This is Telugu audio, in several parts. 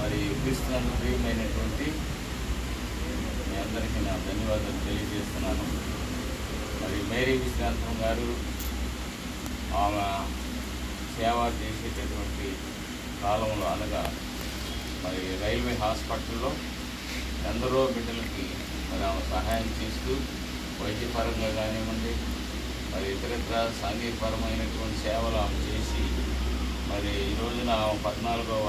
మరి క్రీస్తునందు ప్రియమైనటువంటి మీ అందరికీ నా ధన్యవాదాలు తెలియజేస్తున్నాను. మరి మేరీ విశ్రాంతం గారు ఆమె సేవ చేసేటటువంటి కాలంలో అనగా మరి రైల్వే హాస్పిటల్లో ఎందరో బిడ్డలకి మరి ఆమె సహాయం చేస్తూ వైద్యపరంగా కానివ్వండి, మరి ఇతరత్ర సాంఘికపరమైనటువంటి సేవలు ఆమె చేసి మరి ఈ రోజున ఆమె 14వ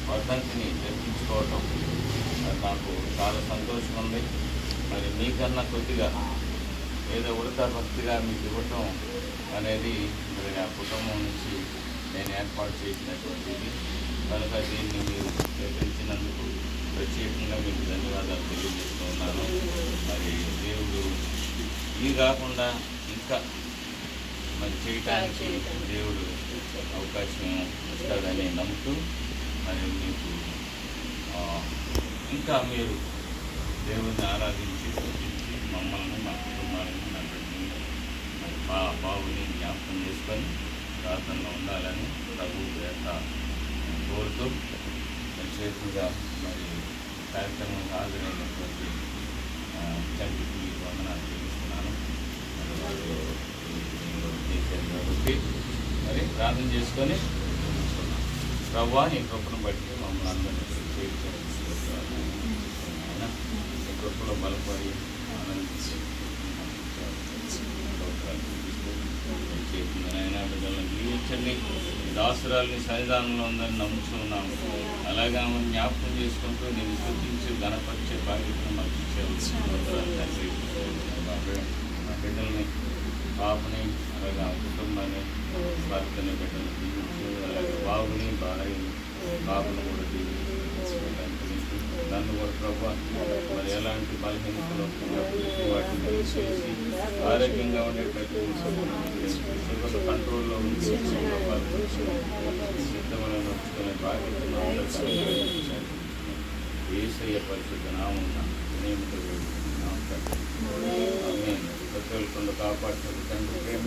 వర్ధంతిని జరిపించుకోవటం మరి నాకు చాలా సంతోషం ఉంది. మరి మీకన్నా కొద్దిగా ఏదో ఉడతా భక్తిగా మీకు ఇవ్వటం అనేది మరి నా కుటుంబం నుంచి నేను ఏర్పాటు చేసినటువంటిది. కనుక దీన్ని మీరు స్వీకరించినందుకు ప్రత్యేకంగా మీకు ధన్యవాదాలు తెలియజేస్తున్నాను. మరి దేవుడు ఇవి కాకుండా ఇంకా మరి చేయటానికి దేవుడు అవకాశం ఇస్తాడని నమ్ముతూ మరి మీకు ఇంకా మీరు దేవుడిని ఆరాధించి పూజించి మమ్మల్ని మా కుటుంబాలను నా బిడ్డని మరి బాబుని జ్ఞాపకం చేసుకొని ప్రార్థనలో ఉండాలని ప్రభు యొక్క కోరుతూ ప్రత్యేకంగా మరి కార్యక్రమానికి హాజరైనటువంటి తండ్రికి వందనాలు తెలుస్తున్నాను. మరి వాళ్ళు చేశారు కాబట్టి మరి ప్రార్థన చేసుకొని ప్రభువా నీ కృపను బట్టి మమ్మల్ని అందరినీ అయినా నీ కృపలో బలపడి ఆనందించి అయినా బిడ్డలను జీవించండి. దాసురాలని సన్నిధానంలో ఉందని నమ్ముతున్నాము. అలాగే ఆమె జ్ఞాపకం చేసుకుంటూ నేను స్తుతించి గణపరిచే బాధ్యతను మాకు ఇచ్చేవారు తండ్రి. మా బిడ్డల్ని పాపని అలాగే ఆ కుటుంబాన్ని భర్తని బిడ్డలు జీవించు. అలాగే బాబుని భార్యని బాబును కూడా జీవించు. నన్ను కూడా ప్రభు మరి ఎలాంటి బలహీనతలు వాటిని చేసి ఆరోగ్యంగా ఉండేటట్టు షుగర్ కంట్రోల్లో ఉండి సిద్ధమైన నడుచుకునే బాధ్యతను యేసయ్య పరిశుద్ధ నామం ప్రతి కాపాడుతుంది తండ్రి ప్రేమ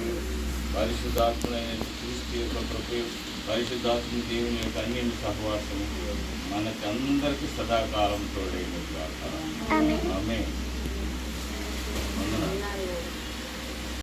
పరిశుద్ధాత్మైన క్రీస్తు యొక్క కృప పరిశుద్ధాత్మ దేవుని యొక్క అన్నింటి సహవాసము మనకి అందరికీ సదాకాలం తోడైనట్టు ఆమె.